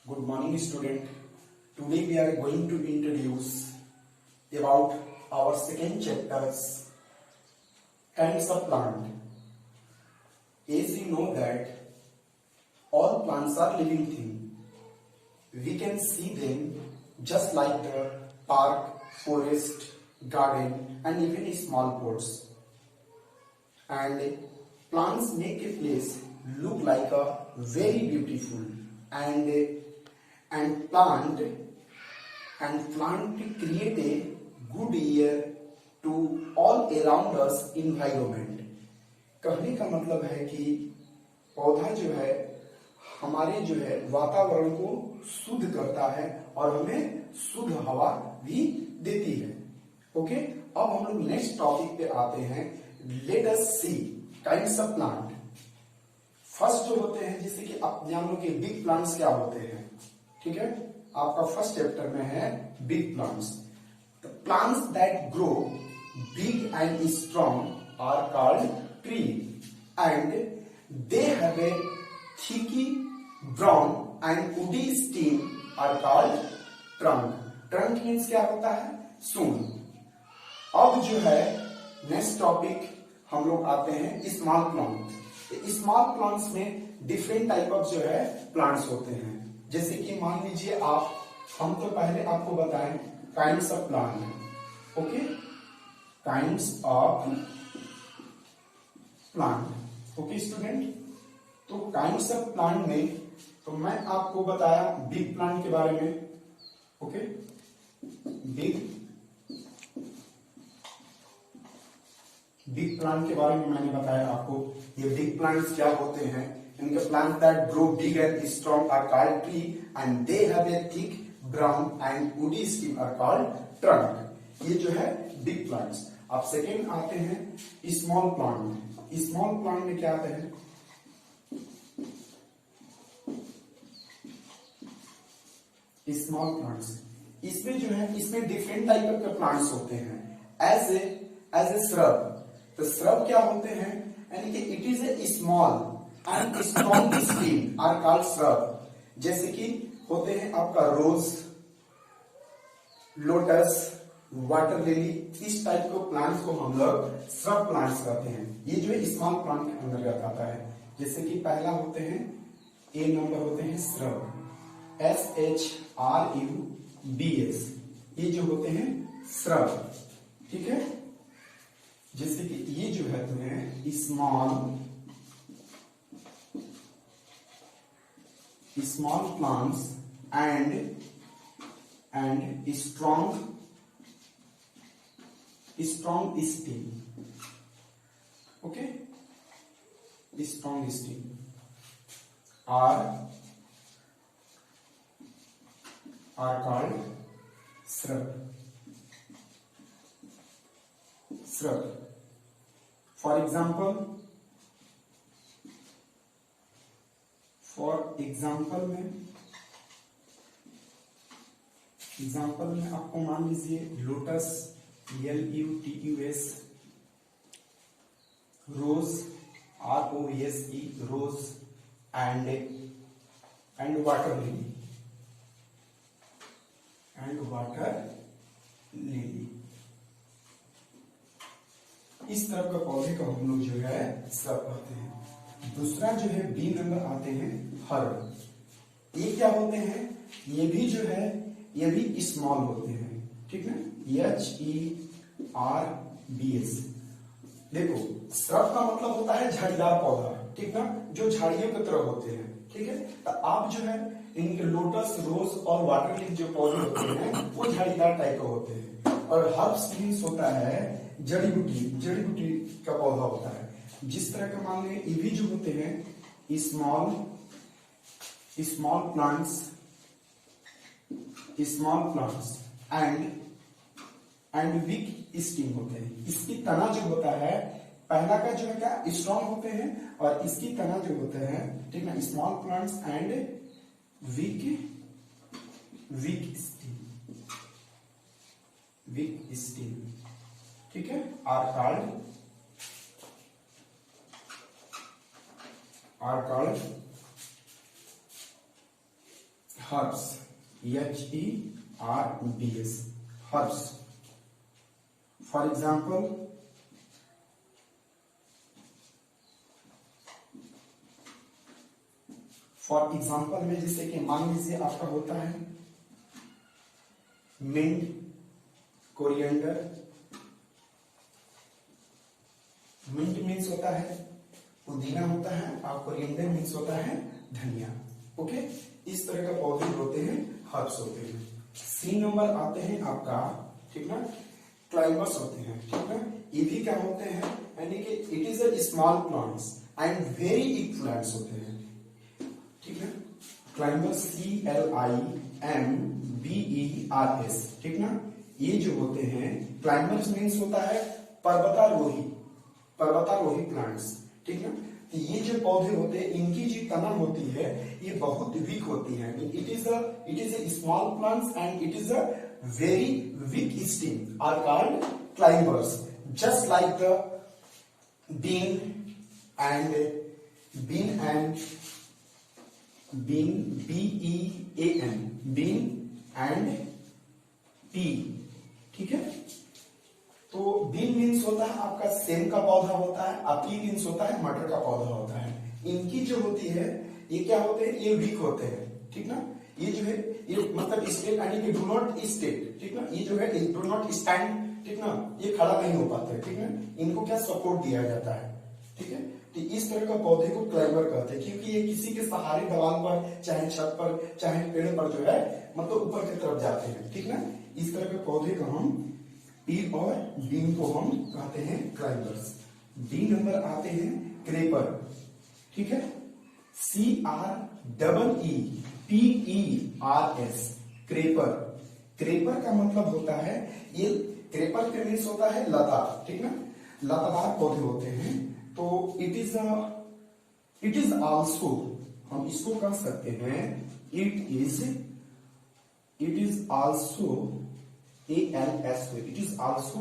Good morning, student. Today we are going to introduce about our second chapters, kinds of plant. As you know that all plants are living things. We can see them just like the park, forest, garden, and even small pots. And plants make a place look like a very beautiful and plant create a good air to all around us environment. कहने का मतलब है कि पौधा जो है हमारे जो है वातावरण को शुद्ध करता है और हमें शुद्ध हवा भी देती है. ओके, अब हम लोग नेक्स्ट टॉपिक पे आते हैं. Let us see kinds of plant. First जो होते हैं, जैसे कि आप जान लो कि बिग प्लांट्स क्या होते हैं. ठीक है, आपका फर्स्ट चैप्टर में है big plants. The plants that grow big and strong are called tree and they have a thick brown and woody stem are called trunk. Trunk means क्या होता है? सूंड. अब जो है नेक्स्ट टॉपिक हम लोग आते हैं स्मॉल प्लांट. स्मॉल प्लांट्स में डिफरेंट टाइप ऑफ जो है प्लांट्स होते हैं. जैसे कि मान लीजिए हम तो पहले आपको बताएं kinds of plant. Okay, kinds of plant. Okay student, तो काइंड्स ऑफ प्लांट में तो मैं आपको बताया बिग प्लांट के बारे में. ओके, बिग प्लांट के बारे में मैंने बताया आपको. ये बिग प्लांट्स क्या होते हैं? इनके plant that grow big and strong are called tree and they have a thick brown and woody stem are called trunk. ये जो है बिग प्लांट्स. अब सेकेंड आते हैं स्मॉल प्लांट. स्मॉल प्लांट में क्या आते हैं? Small plants. इसमें जो है इसमें डिफरेंट टाइप के प्लांट्स होते हैं. As a shrub. तो श्रब क्या होते हैं? यानी कि it is a small and strong stem are called shrub. जैसे कि होते हैं आपका रोज, लोटस, वाटर लिली. इस टाइप के प्लांट्स को हम लोग श्रब प्लांट्स कहते हैं. ये जो है स्मॉल प्लांट के अंतर्गत आता है. जैसे कि पहला होते हैं ए नंबर होते हैं श्रब, SHRUBS. ये जो होते हैं श्रब. ठीक है, जैसे कि ये जो है तुम्हें small plants and strong stem. Okay, strong stem are called shrub. For example में आपको मान लीजिए lotus, LUTUS, rose, ROSE, rose and water lily. इस तरह का पौधे को हम लोग जो है श्रब कहते हैं. दूसरा जो है बी नंबर आते हैं हर्ब. ये क्या होते हैं? ये भी जो है ये भी स्मॉल होते हैं. ठीक है, HERBS. देखो, श्रब का मतलब होता है झाड़ीदार पौधा. ठीक ना, जो झाड़ियों की तरह होते हैं. ठीक है, तो आप जो है इनके लोटस, रोज और वाटर लिली जो पौधे होते हैं वो झाड़ीदार टाइप के होते हैं. और हर्ब्स मीन्स होता है जड़ी बूटी का पौधा होता है. जिस तरह का मान लीजिए ये भी जो होते हैं small plants and big stem होते हैं. इसकी तना जो होता है, पहला का जो है क्या स्ट्रॉन्ग होते हैं और इसकी तना जो होते हैं, ठीक ना, small plants and weak stem. ठीक है, are called herbs, HERBS, herbs. For example में जैसे कि मान लीजिए आपका होता है मिंट, कोरिएंडर। मिंट मीन्स होता है पुदीना होता है, और कोरिएंडर मीन्स होता है धनिया। ओके, इस तरह का पौधे होते हैं, हर्ब्स होते हैं। सी नंबर आते हैं आपका, ठीक ना, क्लाइंबर्स होते हैं, ठीक ना। ये भी क्या होते हैं, यानी कि it is a small plants and very big plants होते हैं, ठीक है। क्लाइंबर्स CLIMBERS, ठीक ना। ये जो होते हैं क्लाइंबर्स मीन्स होता है पर्वतारोही प्लांट्स, ठीक ना। तो ये जो पौधे होते हैं इनकी जो तना होती है ये बहुत वीक होती है। It is a small plants and it is a very weak stem are called climbers, just like the bean and BEAN, bean and pea, ठीक है। तो बीन मीन्स होता है आपका सेम का पौधा होता है, और पी मीन्स होता है मटर का पौधा होता है। इनकी जो होती है ये क्या होते हैं, ये वीक होते हैं, ठीक ना। ये जो है ये मतलब स्टेट यानी कि डू नॉट स्टेट, ठीक ना। ये जो है डू नॉट स्टैंड, ठीक ना, ये खड़ा नहीं हो पाते, ठीक ना। इनको क्या सपोर्ट दिया जाता है, ठीक है। तो इस तरह का पौधे को क्लाइंबर कहते हैं, क्योंकि ये किसी के सहारे दीवार पर, चाहे छत पर, चाहे पेड़ पर जो है मतलब ऊपर की तरफ जाते हैं, ठीक ना। इस तरह के पौधे को हम पी और बीन को हम कहते हैं क्लाइंबर्स। डी नंबर आते हैं क्रेपर, ठीक है। CREEPERS, creeper. क्रेपर का मतलब होता है, ये क्रेपर के मीन्स होता है लता, ठीक ना, लतादार पौधे होते हैं। तो इट इज आल्सो, हम इसको कह सकते हैं it is also ALSO, it is also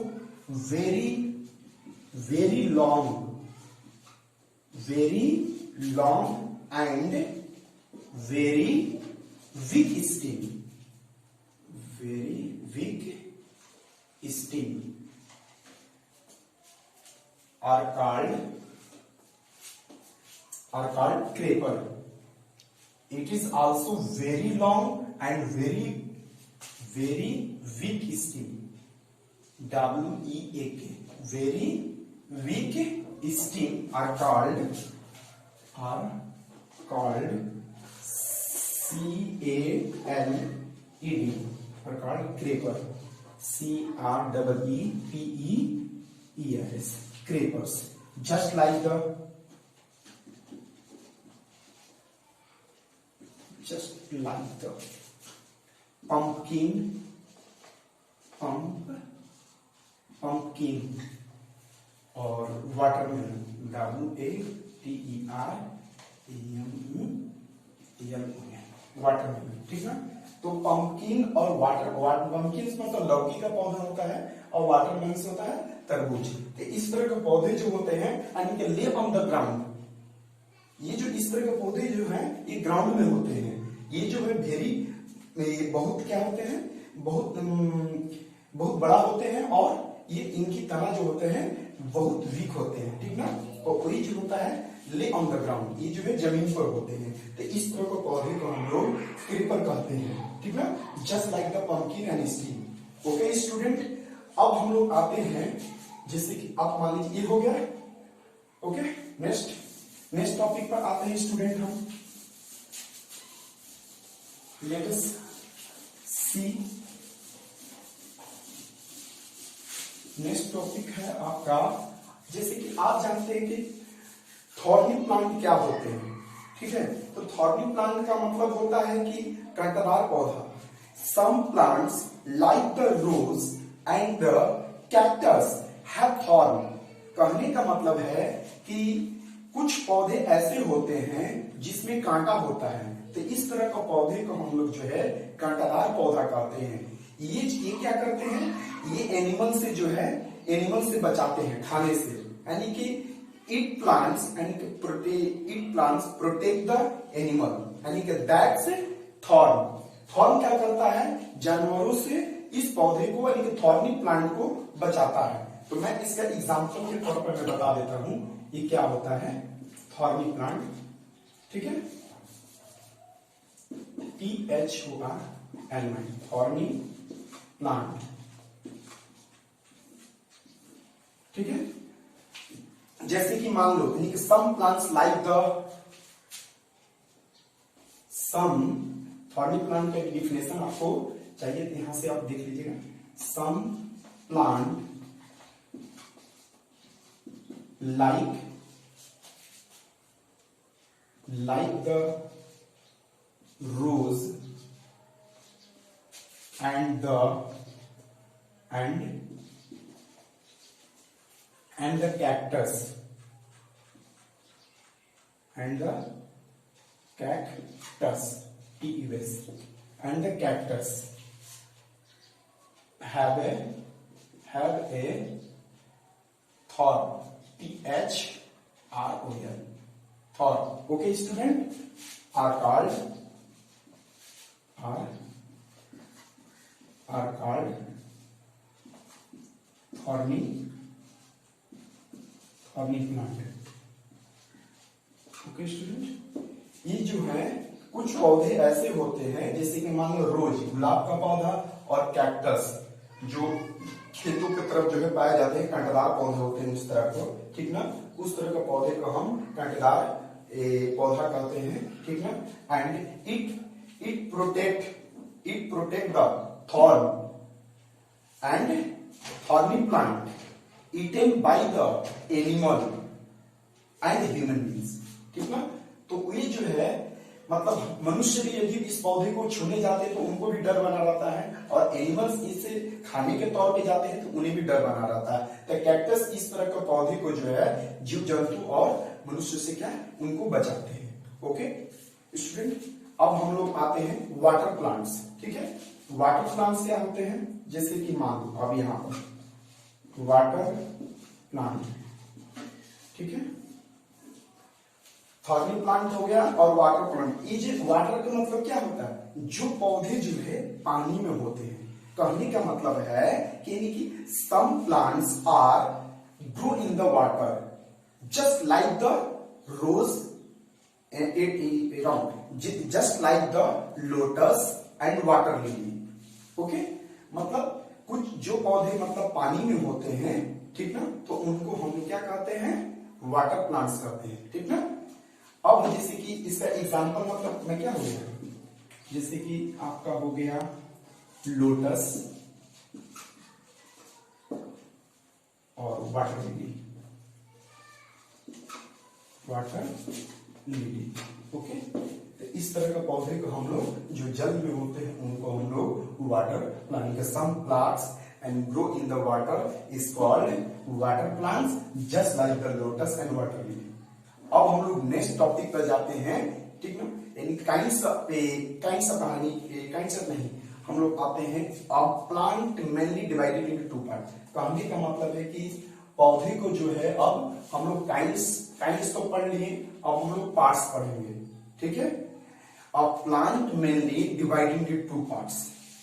very long and very weak stem, are called creeper. It is also very long and very weak stem, WEAK, very weak stem are called creeper, CREEPERS, creepers, just like the pumpkin और watermelon, WATERMELON, watermelon, ठीक ना। तो pumpkin और pumpkin मतलब लौकी का पौधा होता है, और वाटरमेलन होता है तरबूज। तो इस तरह के पौधे जो होते हैं यानी कि लिव ऑन द ग्राउंड, ये जो इस तरह के पौधे जो हैं ये ग्राउंड में होते हैं। ये जो है बहुत क्या होते हैं, बहुत बड़ा होते हैं, और ये इनकी तना जो होते हैं बहुत वीक होते हैं, ठीक ना। और वही जो होता है ले ऑन द ग्राउंड, ये जो है जमीन पर होते हैं। तो इस तरह के पौधे को हम लोग क्रीपर कहते हैं, ठीक ना, just like the pumpkin and steam. Okay student, अब हम लोग आते हैं, जैसे कि आप मान लीजिए ये हो गया। ओके, नेक्स्ट टॉपिक पर आते हैं स्टूडेंट हम। लेट अस सी, नेक्स्ट टॉपिक है आपका, जैसे कि आप जानते हैं कि थॉर्नी प्लांट क्या होते हैं, ठीक है। तो थॉर्नी प्लांट का मतलब होता है कि कांटेदार पौधा। Some plants like the rose and the cactus have thorn. कहने का मतलब है कि कुछ पौधे ऐसे होते हैं जिसमें कांटा होता है, तो इस तरह का पौधे को हम लोग जो है कांटादार पौधा कहते हैं। ये क्या करते हैं, ये एनिमल से जो है एनिमल से बचाते हैं खाने से, यानी कि it plants protect the animal, यानी कि दैट्स थॉर्न। थॉर्न क्या करता है, जानवरों से इस पौधे को यानी कि थॉर्नी प्लांट को बचाता है। तो मैं इसका एग्जांपल के तौर पर मैं बता देता हूं ये क्या होता है, थॉर्नी प्लांट, ठीक है, THORN, थॉर्नी प्लांट, ठीक है। जैसे कि मान लो यानी कि some plants like the some, thorny plant का डिफिनेशन आपको चाहिए तो यहां से आप देख लीजिएगा, some plant like the rose and the cactus and the cactus have a thorn, THRON, thorn. Okay, student, are called thorny plant. Okay, student, ये जो है कुछ पौधे ऐसे होते हैं जैसे कि मान लो रोज, गुलाब का पौधा, और कैक्टस जो खेतों की तरफ जो है पाए जाते हैं, कांटेदार पौधे होते हैं उस तरह को, ठीक ना, उस तरह के पौधे को हम कांटेदार पौधा कहते हैं, ठीक ना। And it protect the thorn and thorny plant eaten by the animal and human beings, ठीक ना। तो ये जो है मतलब मनुष्य भी यदि इस पौधे को छूने जाते हैं तो उनको भी डर बना रहता है, और एनिमल्स इसे खाने के तौर पे जाते हैं तो उन्हें भी डर बना रहता है। तो कैक्टस इस तरह के पौधे को जो है जीव जंतु और मनुष्य से क्या है उनको बचाते हैं। ओके स्टूडेंट, अब हम लोग आते हैं वाटर प्लांट्स, ठीक है। वाटर प्लांट्स क्या होते हैं, जैसे कि मान लो अब यहां पर वाटर प्लांट, ठीक है, थॉर्नी प्लांट हो गया और वाटर प्लांट। ये जो वाटर का मतलब क्या होता है, जो पौधे जो है पानी में होते हैं। कहने का मतलब है कि some plants are grow in the water just like the rose around, just like the lotus and water lily. Okay, मतलब कुछ जो पौधे मतलब पानी में होते हैं, ठीक ना, तो उनको हम क्या कहते हैं, वाटर प्लांट्स कहते हैं, ठीक ना। अब जैसे कि इसका एग्जांपल मतलब मैं क्या हो गया, जैसे कि आपका हो गया लोटस और वाटर लिली, ओके। तो इस तरह का पौधे को हम लोग जो जल में होते हैं उनको हम लोग water plant, some plants and grow in the water is called water plants just like the lotus and water lily. अब हम लोग नेक्स्ट टॉपिक पर जाते हैं, ठीक ना, यानी काइंड्स ऑफ नहीं, हम लोग आते हैं अब plant mainly divided into two part. कहने का मतलब है कि पौधे को जो है अब हम लोग काइंड्स तो पढ़ लिए, अब हम लोग पार्ट्स पढ़ेंगे, ठीक है। अब plant mainly divided into two parts,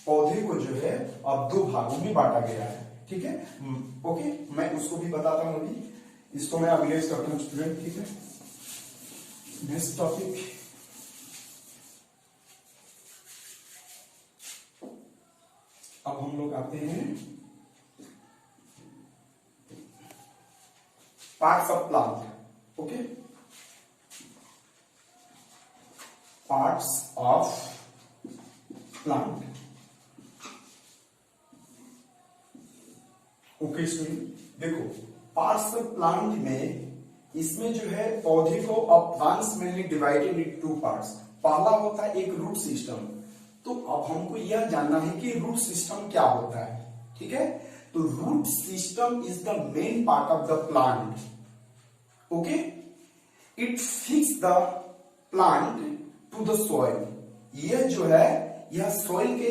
पौधे को जो है अब दो भागों में बांटा गया है, ठीक है। ओके, मैं उसको भी बताता हूं अभी, इसको मैं अभी करता हूं स्टूडेंट, ठीक है। नेक्स्ट टॉपिक, अब हम लोग आते हैं parts of plant. Okay, parts of plant. Okay student, देखो पार्ट्स ऑफ प्लांट में इसमें जो है पौधे को अब plants mainly divided in two parts. पहला होता है एक रूट सिस्टम। तो अब हमको यह जानना है कि रूट सिस्टम क्या होता है, ठीक है। तो root system is the main part of the plant. Okay, it fix the plant to the soil. यह जो है यह सॉइल के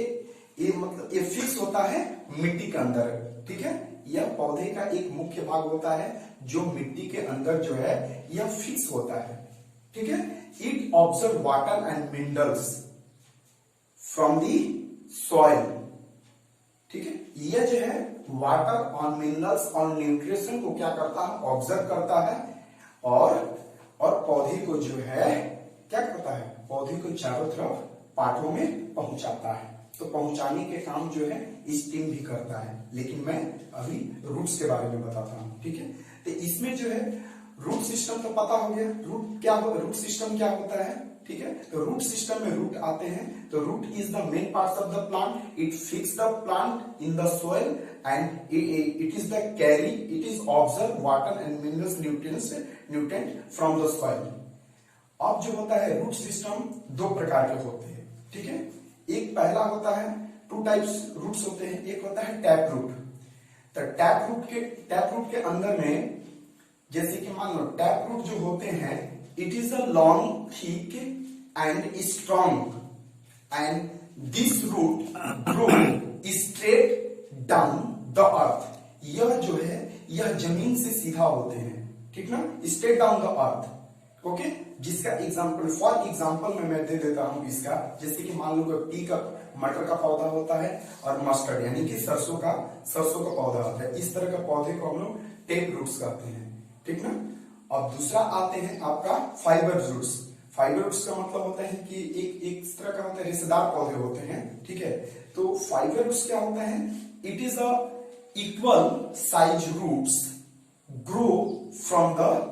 मतलब ये फिक्स होता है मिट्टी के अंदर, ठीक है। यह पौधे का एक मुख्य भाग होता है जो मिट्टी के अंदर जो है यह फिक्स होता है, ठीक है। It observe water and minerals, from the soil. ठीक है, यह जो है वाटर ऑन मिनरल्स और न्यूट्रिशन को क्या करता है, ऑब्जर्व करता है और पौधे को जो है क्या करता है, पौधे को चारों तरफ पार्टों में पहुंचाता है। तो पहुंचाने के काम जो है स्टीम भी करता है, लेकिन मैं अभी रूट्स के बारे में बताता हूं। ठीक है, तो इसमें जो है रूट सिस्टम तो पता हो गया, रूट सिस्टम क्या होता है। ठीक है, तो रूट सिस्टम में रूट आते हैं। तो root is the main parts of the plant, it fix the plant in the soil and it is the carry, it is observe water and minerals nutrient from the soil. अब जो होता है root system दो प्रकार के होते हैं। ठीक है, एक पहला होता है, टू टाइप्स रूट्स होते हैं, एक होता है टैप रूट। तो टैप रूट के अंदर में जैसे कि मान लो टैप रूट जो होते हैं, it is a long, thick and strong and this root grow straight down the earth. यह जो है यह जमीन से सीधा होते हैं। ठीक ना, straight down the earth. Okay, जिसका एग्जांपल फॉर एग्जांपल में मैं दे देता हूं इसका, जैसे कि मान लो पी का मटर का पौधा होता है और मस्टर्ड यानी कि सरसों का पौधा होता है। इस तरह का पौधे को हम लोग टेप रूट्स कहते हैं। ठीक ना, अब दूसरा आते हैं आपका फाइबर रूट्स। फाइबर रूट्स का मतलब होता है कि एक तरह का होता है, रेशेदार पौधे होते हैं। ठीक है, तो फाइबर रूट्स क्या होता है, it is a equal size roots grow from the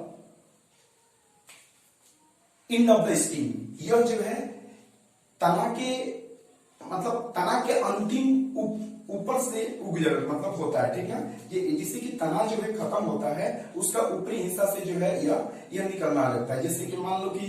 end of the stem. यह जो है तना के अंतिम ऊपर से उगजर मतलब होता है। ठीक है, ये जिससे कि तना जो है खत्म होता है, उसका ऊपरी हिस्सा से जो है यह निकलना लगता है। जैसे कि मान लो कि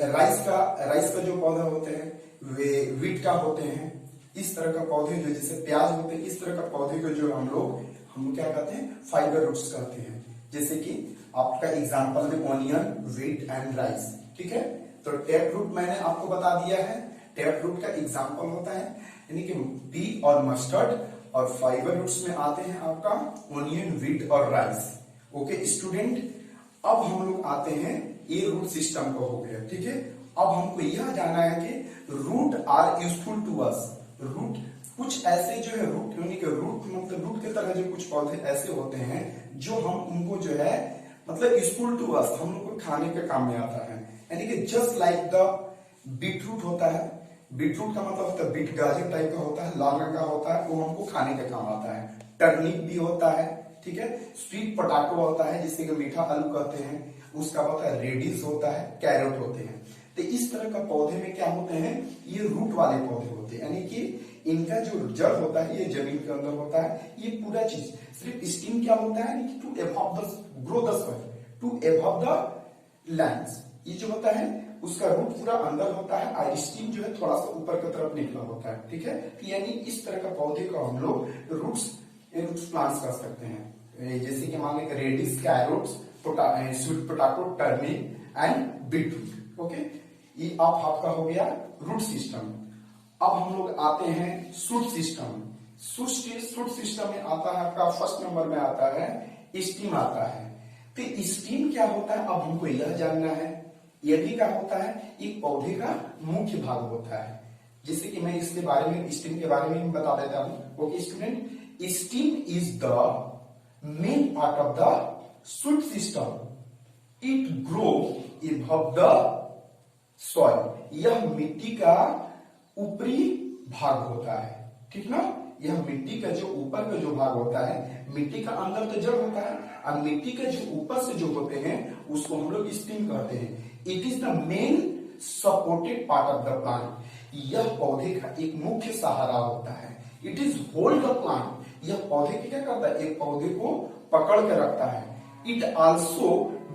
राइस का जो पौधा होते हैं वे वीट का होते हैं। इस तरह का पौधे जो जैसे प्याज होते हैं, इस तरह का पौधे को जो हम क्या कहते हैं, फाइबर रूट्स कहते हैं। जैसे कि आपका एग्जांपल में ऑनियन, वीट एंड राइस। ठीक है, तो टैप रूट मैंने आपको बता दिया है। टैप रूट का एग्जांपल होता है यानी कि पी और मस्टर्ड, और फाइबर रूट्स में आते हैं आपका ऑनियन, वीट और राइस। ओके स्टूडेंट, अब हम लोग आते हैं ये रूट सिस्टम को हो गया। ठीक है, अब हमको यह जानना है कि root are useful to us. Root कुछ ऐसे जो है रूट यानी कि रूट मतलब रूट की तरह जो कुछ पौधे ऐसे होते हैं जो हम उनको जो है मतलब यूजफुल टू अस, हम लोग को खाने के काम में आता है। यानी कि just like the beet root होता है, बीट रूट का मतलब होता है बीट गाजर टाइप का होता है, लाल रंग का होता है, वो हमको खाने के काम आता है। टर्निप भी होता है। ठीक है, स्वीट पोटैटो होता है जिसे कि मीठा आलू कहते हैं, उसका होता है रेडिस होता है, कैरेट होते हैं। तो इस तरह का पौधे में क्या होते हैं, ये रूट वाले पौधे होते हैं, यानी कि इनका जो जड़ होता है ये जमीन के अंदर होता है। ये पूरा चीज सिर्फ स्टीम क्या होता है to above the grow the soil, to above the lands. ये जो होता है उसका रूट पूरा अंदर होता है और स्टीम जो है थोड़ा सा ऊपर की तरफ निकला होता है। ठीक है, यानी इस तरह का पौधे को हम लोग रूट्स प्लांट्स कर सकते हैं। जैसे कि मान लें radish, carrots, sweet potato, turnip and beetroot. Okay, ये आपका हो गया रूट सिस्टम। अब हम लोग आते हैं शूट सिस्टम। शूट सिस्टम में आता है आपका फर्स्ट नंबर में आता है स्टीम आता है। तो स्टीम क्या होता है अब हमको यह जानना है। यदि क्या होता है एक पौधे का मुख्य भाग होता है, जैसे कि मैं इसके बारे में स्टीम के बारे में बता देता हूं। Okay student, steam is the main part of the shoot system, it grow above the soil. यह मिट्टी का ऊपरी भाग होता है। ठीक ना, यह मिट्टी का जो ऊपर का जो भाग होता है, मिट्टी का अंदर तो जड़ होता है और मिट्टी के जो ऊपर से जो होते हैं उसको हम लोग स्टीम कहते हैं। It is the main supported part of the plant. यह पौधे का एक मुख्य सहारा होता है। It is hold the plant. यह पौधे की क्या करता है, एक पौधे को पकड़ के रखता है। It also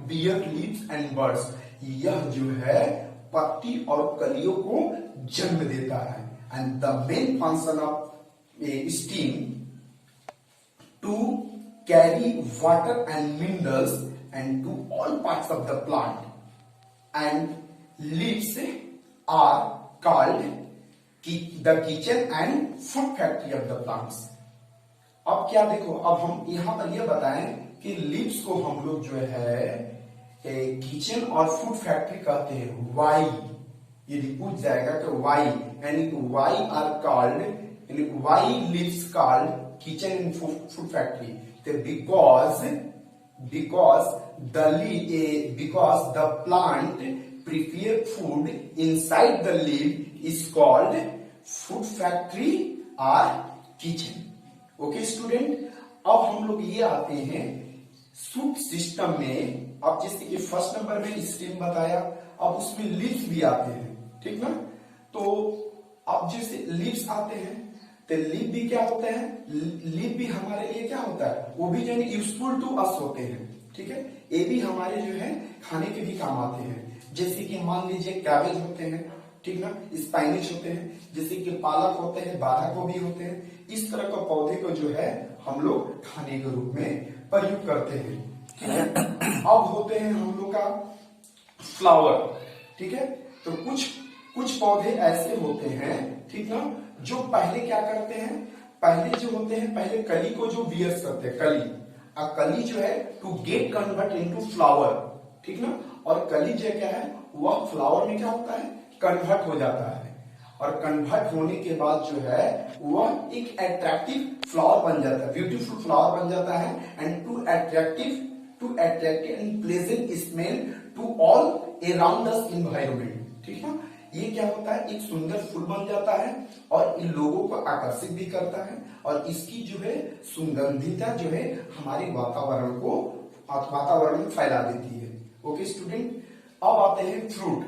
bear leaves and birds. यह जो है पत्ती और कलियों को जन्म देता है। And the main function of stem to carry water and minerals and to all parts of the plant and leaves are called the kitchen and food factory of the plants. अब क्या देखो, अब हम यहां पर यह बताएं कि लीव्स को हम लोग जो है किचन और फूड फैक्ट्री कहते हैं। वाई? ये पूछ जाएगा कि वाई, यानी कि वाई आर कॉल्ड, यानी why leaves called kitchen in food factory, तो because the plant prepare food inside the leaf is called food factory or kitchen. Okay student, अब हम लोग ये आते हैं सूट सिस्टम में। अब जैसे कि फर्स्ट नंबर में स्टेम बताया, अब उसमें लीव्स भी आते हैं, ठीक ना। तो अब जैसे लीव्स आते हैं तो लीव भी क्या होता है, लीव भी हमारे लिए क्या होता है, वो भी जो है यूजफुल टू अस होते हैं, ठीक है। ये भी हमारे जो है खाने के भी काम आते हैं। जैसे कि मान लीजिए कैबेज होते हैं, ठीक ना, स्पाइनिश होते हैं, जैसे कि पालक होते हैं, बांधा गोभी होते हैं। इस तरह का पौधे को जो है हम लोग खाने के रूप में प्रयोग करते हैं, ठीक है। अब होते हैं हम लोग का फ्लावर, ठीक है। तो कुछ पौधे ऐसे होते हैं, ठीक ना, जो पहले क्या करते हैं, पहले जो होते हैं पहले कली को जो बियर्स करते हैं, कली जो है to get convert into flower, ठीक ना। और कली जो क्या है वह फ्लावर में क्या होता है, कन्वर्ट हो जाता है। और कन्वर्ट होने के बाद जो है वह एक अट्रैक्टिव फ्लावर बन जाता है, ब्यूटीफुल फ्लावर बन जाता है, and to attractive and pleasant smell to all around us environment, ठीक है। ये क्या होता है, एक सुंदर फूल बन जाता है और इन लोगों को आकर्षित भी करता है, और इसकी जो है सुगंधिता जो है हमारे वातावरण में फैला देती है। ओके स्टूडेंट, अब आते हैं फ्रूट।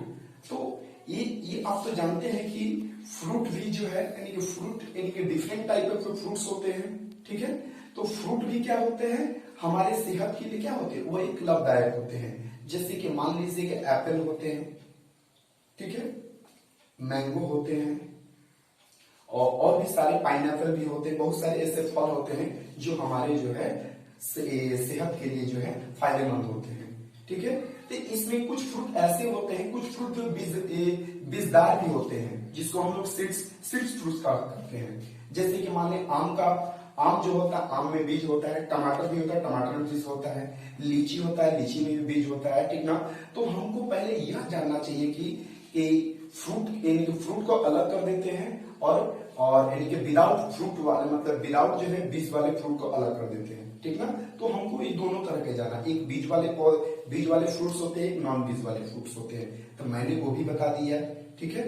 तो ये आप तो जानते हैं कि फ्रूट भी जो है, यानी कि फ्रूट यानी कि डिफरेंट टाइप ऑफ फ्रूट्स होते हैं, ठीक है। तो फ्रूट भी क्या होते हैं, हमारे सेहत के लिए क्या होते हैं, वो एक लाभदायक होते हैं। जैसे कि मान लीजिए कि एप्पल होते हैं, ठीक है, मैंगो होते हैं, और भी सारे पाइनएप्पल भी होते हैं, बहुत सारे ऐसे फल होते हैं जो हमारे जो है सेहत के लिए जो है फायदेमंद होते हैं, ठीक है। तो इसमें कुछ फ्रूट ऐसे होते हैं, कुछ फ्रूट जो बीजदार भी होते हैं, जिसको हम लोग सीड्स फ्रूट्स कहते हैं। जैसे कि मान लें आम जो होता है, आम में बीज होता है, टमाटर भी होता है, टमाटर में बीज होता है, लीची होता है, लीची में भी बीज होता है, ठीक ना। तो हमको पहले यह जानना चाहिए कि फ्रूट यानी कि फ्रूट को अलग कर देते हैं, और यानी कि विदाउट फ्रूट वाले, मतलब विदाउट जो है बीज वाले फ्रूट को अलग कर देते हैं, ठीक ना। तो हमको ये दोनों तरह के जाना, एक बीज वाले फ्रूट्स होते हैं, एक नॉन बीज वाले फ्रूट्स होते हैं। तो मैंने वो भी बता दिया, ठीक है।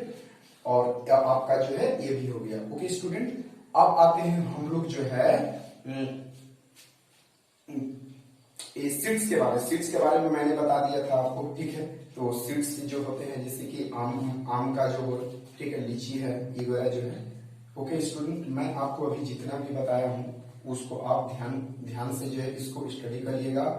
और आपका जो है ये भी हो गया। ओके स्टूडेंट, अब आते हैं हम लोग जो है सीड्स के बारे में मैंने बता दिया था आपको, ठीक है। तो सीड्स जो होते हैं जैसे कि आम का जो, ठीक है, लीची है, ये वगैरह जो है। ओके स्टूडेंट, मैं आपको अभी जितना भी बताया हूँ उसको आप ध्यान से जो है इसको स्टडी करिएगा।